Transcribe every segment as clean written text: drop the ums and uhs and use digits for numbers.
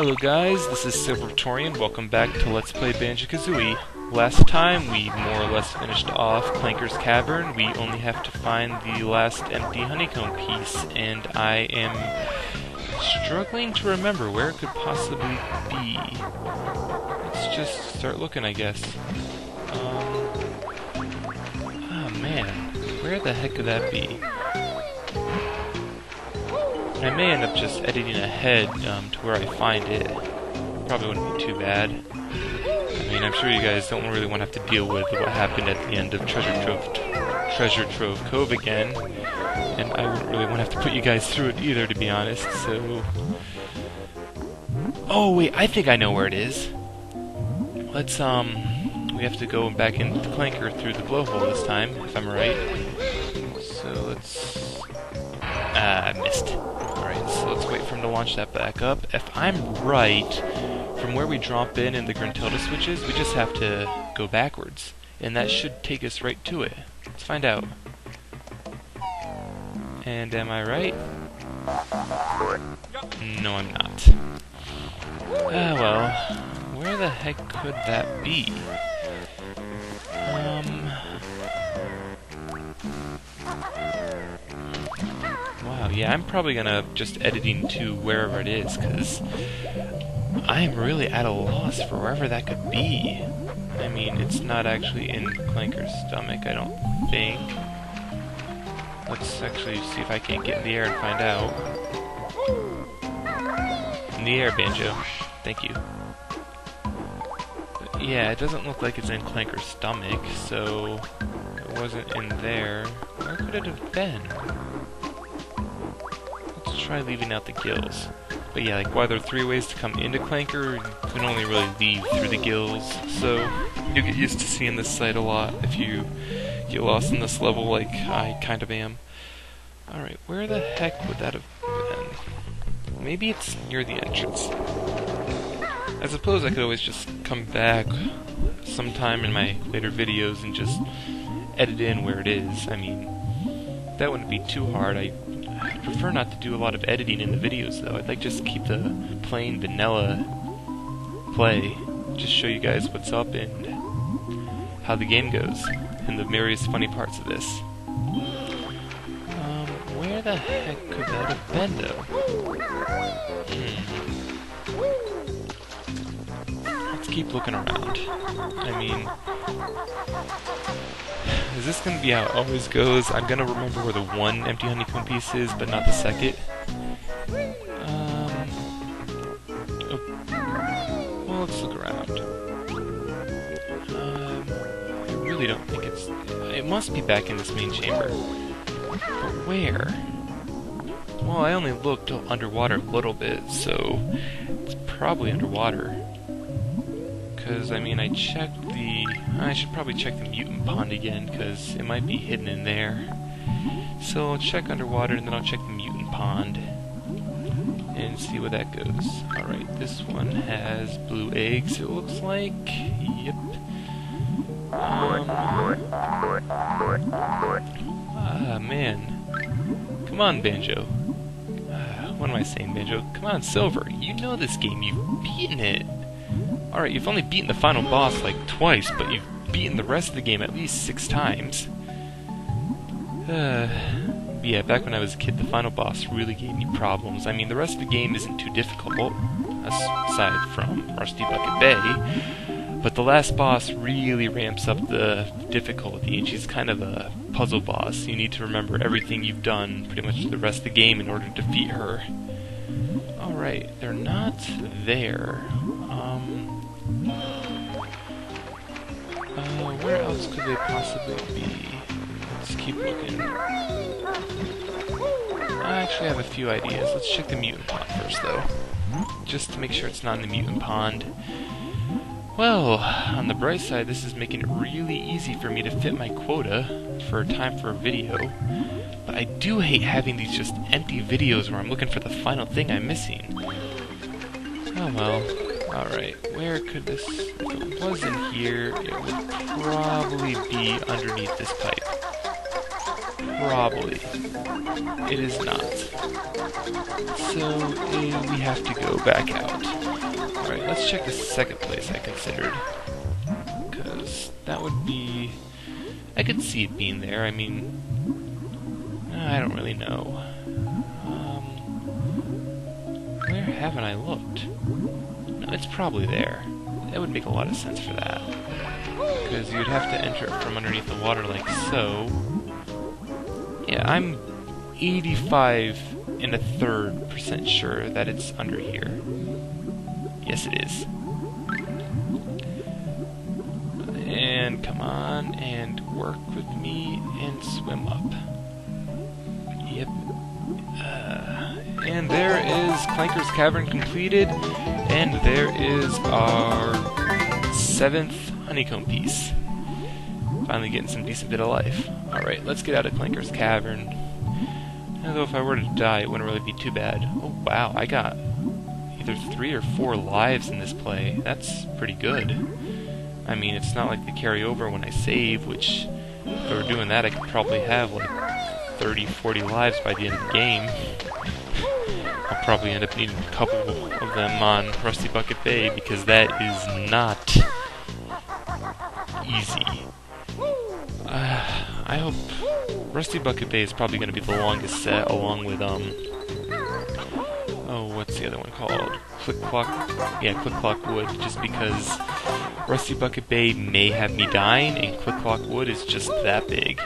Hello guys, this is Silvertorian. Welcome back to Let's Play Banjo Kazooie. Last time we more or less finished off Clankers Cavern. We only have to find the last empty honeycomb piece, and I am struggling to remember where it could possibly be. Let's just start looking, I guess. Oh man, where the heck could that be? I may end up just editing ahead to where I find it. Probably wouldn't be too bad. I mean, I'm sure you guys don't really want to have to deal with what happened at the end of Treasure Trove Cove again. And I wouldn't really want to have to put you guys through it either, to be honest, so... Oh, wait, I think I know where it is. Let's, we have to go back into the Clanker through the blowhole this time, if I'm right. So let's... I missed. Alright, so let's wait for him to launch that back up. If I'm right, from where we drop in the Gruntilda switches, we just have to go backwards. And that should take us right to it. Let's find out. And am I right? No, I'm not. Ah, well, where the heck could that be? Wow, yeah, I'm probably gonna just editing to wherever it is, because I'm really at a loss for wherever that could be. I mean, it's not actually in Clanker Stomach, I don't think. Let's actually see if I can't get in the air and find out. In the air, Banjo. Thank you. But yeah, it doesn't look like it's in Clanker Stomach, so it wasn't in there. Where could it have been? Try leaving out the gills. But yeah, like while there are 3 ways to come into Clanker, you can only really leave through the gills, so you'll get used to seeing this site a lot if you get lost in this level like I kind of am. Alright, where the heck would that have been? Maybe it's near the entrance. I suppose I could always just come back sometime in my later videos and just edit in where it is. I mean, that wouldn't be too hard. I prefer not to do a lot of editing in the videos, though. I'd like just keep the plain vanilla play. Just show you guys what's up and how the game goes, and the various funny parts of this. Where the heck could that have been, though? Let's keep looking around. I mean... Is this going to be how it always goes? I'm going to remember where the one empty honeycomb piece is, but not the second. Well, let's look around. I really don't think it's... It must be back in this main chamber. But where? Well, I only looked underwater a little bit, so it's probably underwater. Because, I mean, I checked the... I should probably check the mutant pond again, because it might be hidden in there. So I'll check underwater, and then I'll check the mutant pond. And see where that goes. Alright, this one has blue eggs, it looks like. Yep. Ah, man. Come on, Banjo. What am I saying, Banjo? Come on, Silver. You know this game. You've beaten it. Alright, you've only beaten the final boss like twice, but you've beaten the rest of the game at least 6 times. Yeah, back when I was a kid, the final boss really gave me problems. I mean, the rest of the game isn't too difficult, aside from Rusty Bucket Bay, but the last boss really ramps up the difficulty, and she's kind of a puzzle boss. You need to remember everything you've done pretty much the rest of the game in order to defeat her. Alright, they're not there. Where else could they possibly be? Let's keep looking. I actually have a few ideas. Let's check the mutant pond first, though. Just to make sure it's not in the mutant pond. Well, on the bright side, this is making it really easy for me to fit my quota for time for a video. But I do hate having these just empty videos where I'm looking for the final thing I'm missing. Oh well. Alright, where could this... If it wasn't here, it would probably be underneath this pipe. Probably. It is not. So, we have to go back out. Alright, let's check the second place I considered. Because that would be... I could see it being there. I mean... I don't really know. Where haven't I looked? No, it's probably there. That would make a lot of sense for that. Because you'd have to enter it from underneath the water like so. Yeah, I'm 85 1/3% sure that it's under here. Yes, it is. And come on, and work with me, and swim up. Yep. And there is Clankers Cavern completed, and there is our 7th honeycomb piece. Finally getting some decent bit of life. Alright, let's get out of Clankers Cavern. Although if I were to die, it wouldn't really be too bad. Oh wow, I got either 3 or 4 lives in this play. That's pretty good. I mean, it's not like they carry over when I save, which, if I were doing that, I could probably have like 30, 40 lives by the end of the game. I'll probably end up needing a couple of them on Rusty Bucket Bay, because that is not easy. I hope... Rusty Bucket Bay is probably going to be the longest set, along with, oh, what's the other one called? Click Clock? Yeah, Click Clock Wood, just because Rusty Bucket Bay may have me dying, and Click Clock Wood is just that big.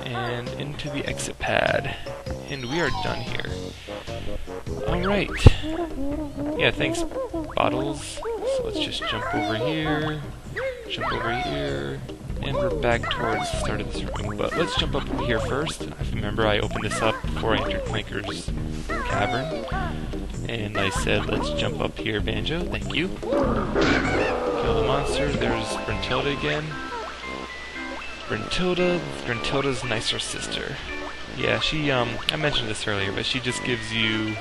And into the exit pad. And we are done here. Alright. Yeah, thanks, Bottles. So let's just jump over here, and we're back towards the start of this room. But let's jump up here first. Remember, I opened this up before I entered Clankers Cavern. And I said, let's jump up here, Banjo. Thank you. Kill the monster. There's Brentilda again. Brentilda's nicer sister. Yeah, she, I mentioned this earlier, but she just gives you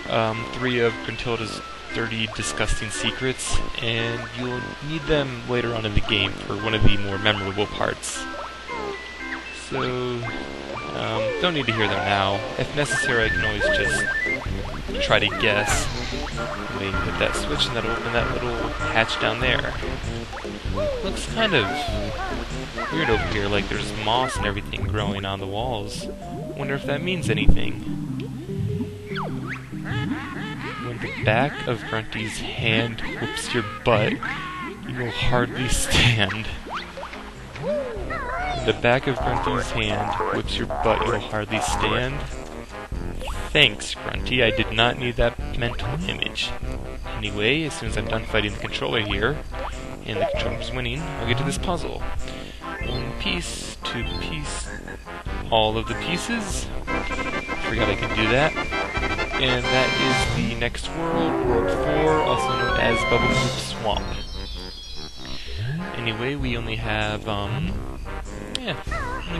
3 of Brentilda's dirty, disgusting secrets, and you'll need them later on in the game for one of the more memorable parts. So, don't need to hear them now. If necessary, I can always just try to guess. Maybe hit that switch and that'll open that little hatch down there. Looks kind of weird over here, like there's moss and everything growing on the walls. Wonder if that means anything. When the back of Grunty's hand whoops your butt, you will hardly stand. When the back of Grunty's hand whips your butt, you'll hardly stand. Thanks, Grunty, I did not need that mental image. Anyway, as soon as I'm done fighting the controller here, and the controller's winning, I'll get to this puzzle. 1 piece, 2 piece, all of the pieces. Forgot I could do that. And that is the next world, World 4, also known as Bubble Goop Swamp. Anyway, we only have, only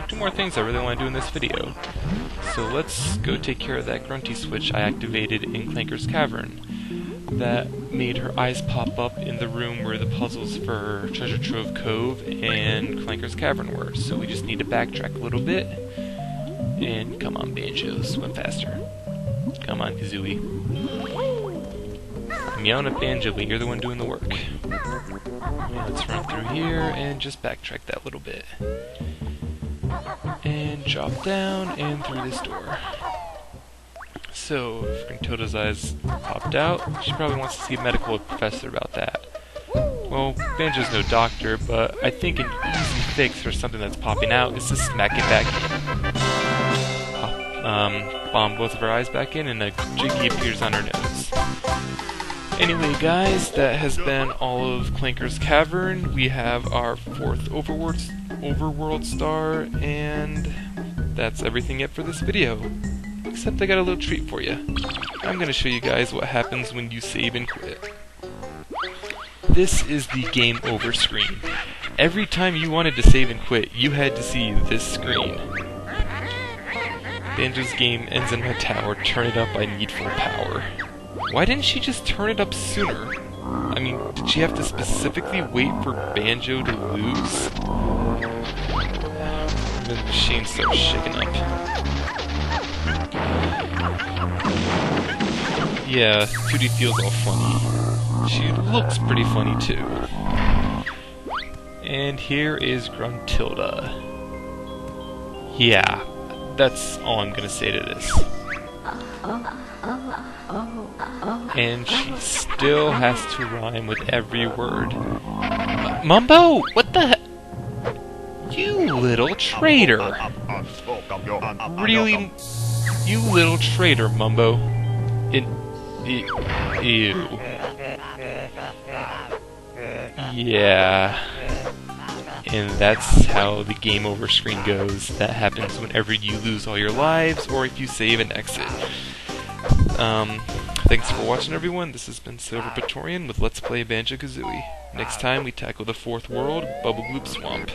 2 more things I really want to do in this video. So let's go take care of that Grunty switch I activated in Clankers Cavern. That made her eyes pop up in the room where the puzzles for Treasure Trove Cove and Clankers Cavern were. So we just need to backtrack a little bit. And come on, Banjo, swim faster. Come on, Kazooie. I'm yelling at Banjo, but you're the one doing the work. Let's run through here and just backtrack that little bit. And drop down and through this door. So, if Brentilda's eyes popped out, she probably wants to see a medical professor about that. Well, Banjo's no doctor, but I think an easy fix for something that's popping out is to smack it back in. Bomb both of her eyes back in, and a jiggy appears on her nose. Anyway, guys, that has been all of Clankers Cavern. We have our 4th overworld star, and that's everything yet for this video. Except I got a little treat for you. I'm going to show you guys what happens when you save and quit. This is the game over screen. Every time you wanted to save and quit, you had to see this screen. Banjo's game ends in a tower. Turn it up, I need full power. Why didn't she just turn it up sooner? I mean, did she have to specifically wait for Banjo to lose? The machine starts shaking up. Yeah, Tootie feels all funny. She looks pretty funny too. And here is Gruntilda. Yeah, that's all I'm gonna say to this. And she still has to rhyme with every word. Mumbo! What the heck? You little traitor! Really? You little traitor, Mumbo. Ew. Yeah. And that's how the game over screen goes. That happens whenever you lose all your lives, or if you save and exit. Thanks for watching, everyone. This has been Silver Praetorian with Let's Play Banjo Kazooie. Next time we tackle the fourth world, Bubble Gloop Swamp.